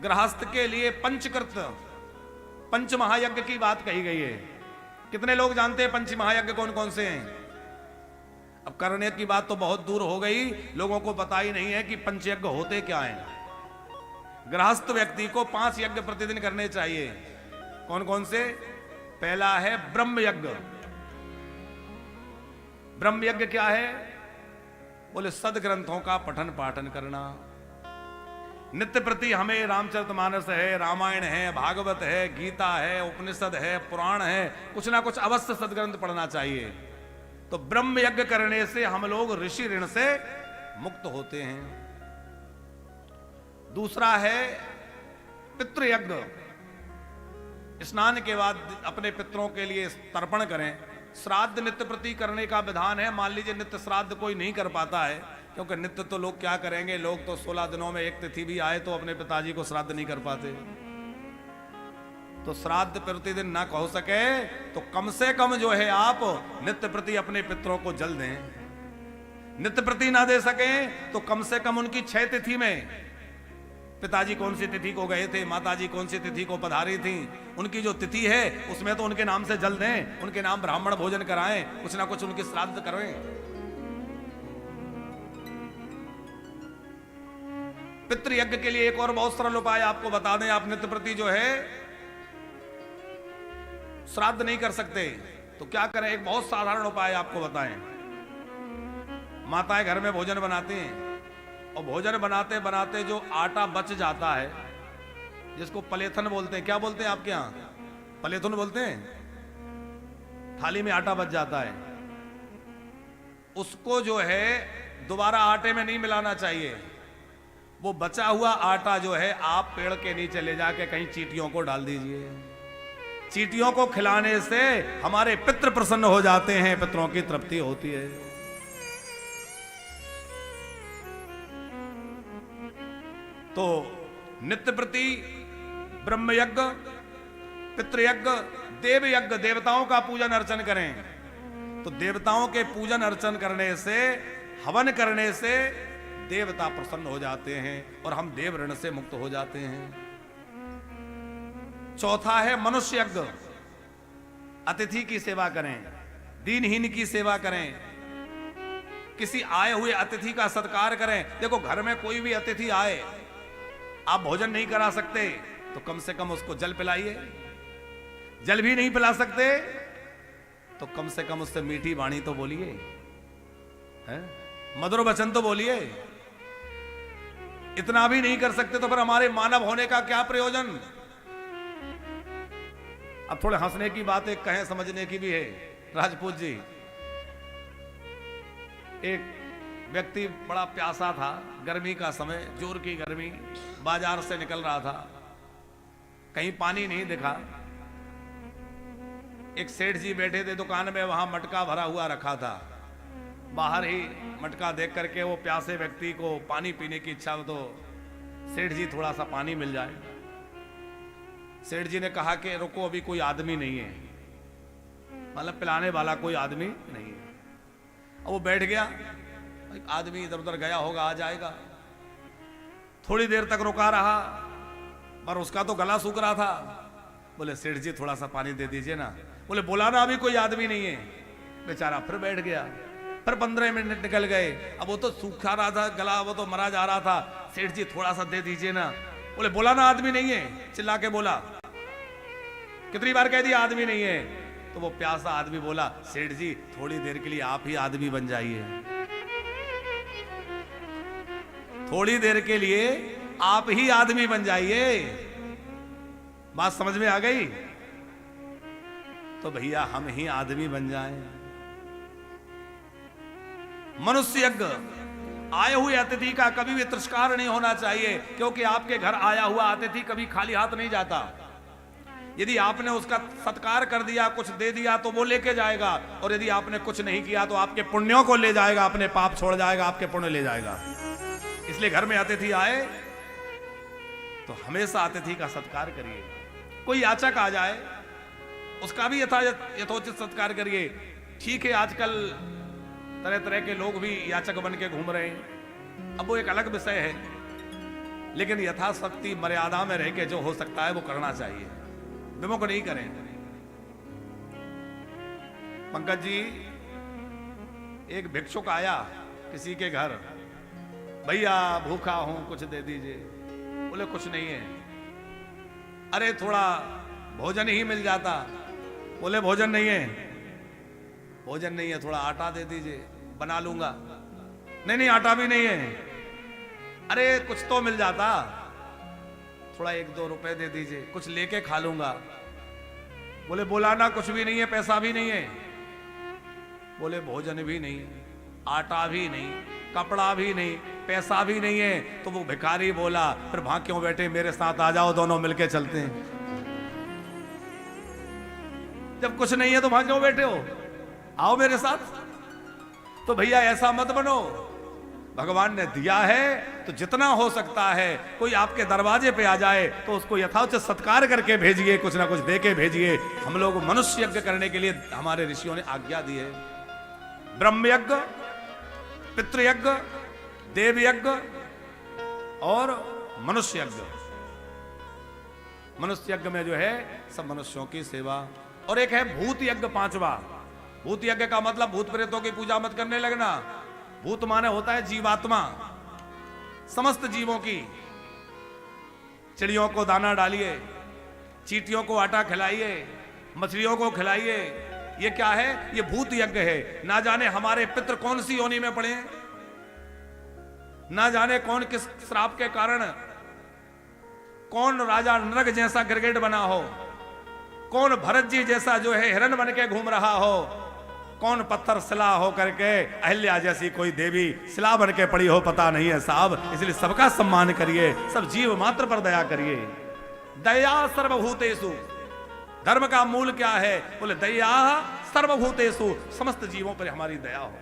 गृहस्थ के लिए पंचकृत पंच महायज्ञ की बात कही गई है। कितने लोग जानते हैं पंच महायज्ञ कौन कौन से हैं? अब करने की बात तो बहुत दूर हो गई, लोगों को पता ही नहीं है कि पंचयज्ञ होते क्या हैं। गृहस्थ व्यक्ति को 5 यज्ञ प्रतिदिन करने चाहिए। कौन कौन से? पहला है ब्रह्म यज्ञ। ब्रह्म यज्ञ क्या है? बोले सदग्रंथों का पठन पाठन करना। नित्य प्रति हमें रामचरितमानस है, रामायण है, भागवत है, गीता है, उपनिषद है, पुराण है, कुछ ना कुछ अवश्य सदग्रंथ पढ़ना चाहिए। तो ब्रह्म यज्ञ करने से हम लोग ऋषि ऋण से मुक्त होते हैं। दूसरा है पितृयज्ञ। स्नान के बाद अपने पितरों के लिए तर्पण करें। श्राद्ध नित्य प्रति करने का विधान है। मान लीजिए नित्य श्राद्ध कोई नहीं कर पाता है, क्योंकि नित्य तो लोग क्या करेंगे, लोग तो 16 दिनों में एक तिथि भी आए तो अपने पिताजी को श्राद्ध नहीं कर पाते। तो श्राद्ध प्रतिदिन ना हो सके तो कम से कम जो है आप नित्य प्रति अपने पितरों को जल दें। नित्य प्रति ना दे सके तो कम से कम उनकी 6 तिथि में, पिताजी कौन सी तिथि को गए थे, माताजी कौन सी तिथि को पधारी थी, उनकी जो तिथि है उसमें तो उनके नाम से जल दें, उनके नाम ब्राह्मण भोजन कराएं, कुछ ना कुछ उनकी श्राद्ध करें। पितृयज्ञ के लिए एक और बहुत सरल उपाय आपको बता दें। आप नित्य प्रति जो है श्राद्ध नहीं कर सकते तो क्या करें? एक बहुत साधारण उपाय आपको बताएं। माताएं घर में भोजन बनाती हैं और भोजन बनाते बनाते जो आटा बच जाता है, जिसको पलेथन बोलते हैं, क्या बोलते हैं आपके यहां? पलेथन बोलते हैं। थाली में आटा बच जाता है, उसको जो है दोबारा आटे में नहीं मिलाना चाहिए। वो बचा हुआ आटा जो है आप पेड़ के नीचे ले जाके कहीं चींटियों को डाल दीजिए। चींटियों को खिलाने से हमारे पितृ प्रसन्न हो जाते हैं, पितरों की तृप्ति होती है। तो नित्य प्रति ब्रह्मयज्ञ, पितृयज्ञ, देवयज्ञ, देवताओं का पूजन अर्चन करें। तो देवताओं के पूजन अर्चन करने से, हवन करने से देवता प्रसन्न हो जाते हैं और हम देव ऋण से मुक्त हो जाते हैं। चौथा है मनुष्य यज्ञ। अतिथि की सेवा करें, दीनहीन की सेवा करें, किसी आए हुए अतिथि का सत्कार करें। देखो घर में कोई भी अतिथि आए, आप भोजन नहीं करा सकते तो कम से कम उसको जल पिलाइए। जल भी नहीं पिला सकते तो कम से कम उससे मीठी वाणी तो बोलिए, मधुर वचन तो बोलिए। इतना भी नहीं कर सकते तो फिर हमारे मानव होने का क्या प्रयोजन? अब थोड़े हंसने की बात एक कहें, समझने की भी है। राजपूत जी, एक व्यक्ति बड़ा प्यासा था, गर्मी का समय, जोर की गर्मी, बाजार से निकल रहा था, कहीं पानी नहीं दिखा। एक सेठ जी बैठे थे दुकान में, वहां मटका भरा हुआ रखा था। बाहर ही मटका देख करके वो प्यासे व्यक्ति को पानी पीने की इच्छा हो तो सेठ जी थोड़ा सा पानी मिल जाए। सेठ जी ने कहा कि रुको, अभी कोई आदमी नहीं है, मतलब पिलाने वाला कोई आदमी नहीं है। अब वो बैठ गया, आदमी इधर उधर गया होगा, आ जाएगा। थोड़ी देर तक रुका रहा, पर उसका तो गला सूख रहा था। बोले सेठ जी थोड़ा सा पानी दे दीजिए ना। बोले बोला ना अभी कोई आदमी नहीं है। बेचारा फिर बैठ गया। फिर 15 मिनट निकल गए। अब वो तो सूखा रहा था गला, वो तो मरा जा रहा था। सेठ जी थोड़ा सा दे दीजिए ना। बोले बोला ना आदमी नहीं है, चिल्ला के बोला। कितनी बार कह दिया आदमी नहीं है? तो वो प्यासा आदमी बोला, सेठ जी थोड़ी देर के लिए आप ही आदमी बन जाइए, थोड़ी देर के लिए आप ही आदमी बन जाइए। बात समझ में आ गई? तो भैया हम ही आदमी बन जाएं। मनुष्य यज्ञ, आए हुए अतिथि का कभी भी तिरस्कार नहीं होना चाहिए, क्योंकि आपके घर आया हुआ अतिथि कभी खाली हाथ नहीं जाता। यदि आपने उसका सत्कार कर दिया, कुछ दे दिया, तो वो लेके जाएगा, और यदि आपने कुछ नहीं किया तो आपके पुण्यों को ले जाएगा, अपने पाप छोड़ जाएगा, आपके पुण्य ले जाएगा। इसलिए घर में अतिथि आए तो हमेशा अतिथि का सत्कार करिए। कोई याचक आ जाए उसका भी यथोचित सत्कार करिए। ठीक है, आजकल तरह तरह के लोग भी याचक बन के घूम रहे हैं, अब वो एक अलग विषय है। लेकिन यथाशक्ति मर्यादा में रह के जो हो सकता है वो करना चाहिए, विमुख नहीं करें। पंकज जी, एक भिक्षुक आया किसी के घर, भैया भूखा हूं कुछ दे दीजिए। बोले कुछ नहीं है। अरे थोड़ा भोजन ही मिल जाता। बोले भोजन नहीं है, भोजन नहीं है, थोड़ा आटा दे दीजिए, बना लूंगा। नहीं नहीं, आटा भी नहीं है। अरे कुछ तो मिल जाता, थोड़ा 1-2 रुपए दे दीजिए, कुछ लेके खा लूंगा। बोले बोला ना कुछ भी नहीं है, पैसा भी नहीं है। बोले भोजन भी नहीं, आटा भी नहीं, कपड़ा भी नहीं, पैसा भी नहीं है। तो वो भिखारी बोला, फिर वहां क्यों बैठे, मेरे साथ आ जाओ, दोनों मिलके चलते हैं। जब कुछ नहीं है तो वहां क्यों बैठे हो, आओ मेरे साथ। तो भैया ऐसा मत बनो, भगवान ने दिया है तो जितना हो सकता है, कोई आपके दरवाजे पे आ जाए तो उसको यथाउचित सत्कार करके भेजिए, कुछ ना कुछ दे के भेजिए। हम लोग मनुष्य यज्ञ करने के लिए हमारे ऋषियों ने आज्ञा दी है। ब्रह्म यज्ञ, पितृयज्ञ, देव यज्ञ और मनुष्य यज्ञ। मनुष्य यज्ञ में जो है सब मनुष्यों की सेवा। और एक है भूत यज्ञ, 5वां। भूत यज्ञ का मतलब भूत प्रेतों की पूजा मत करने लगना। भूत माने होता है जीवात्मा, समस्त जीवों की। चिड़ियों को दाना डालिए, चींटियों को आटा खिलाइए, मछलियों को खिलाइए। ये क्या है, ये भूत यज्ञ है। ना जाने हमारे पितृ कौन सी योनि में पड़े, ना जाने कौन किस श्राप के कारण, कौन राजा नरक जैसा गिरगिट बना हो, कौन भरत जी जैसा जो है हिरण बन के घूम रहा हो, कौन पत्थर शिला हो करके अहिल्या जैसी कोई देवी शिला बन के पड़ी हो, पता नहीं है साहब। इसलिए सबका सम्मान करिए, सब जीव मात्र पर दया करिए। दया सर्वभूतेषु, धर्म का मूल क्या है, बोले दया सर्वभूतेषु, समस्त जीवों पर हमारी दया हो।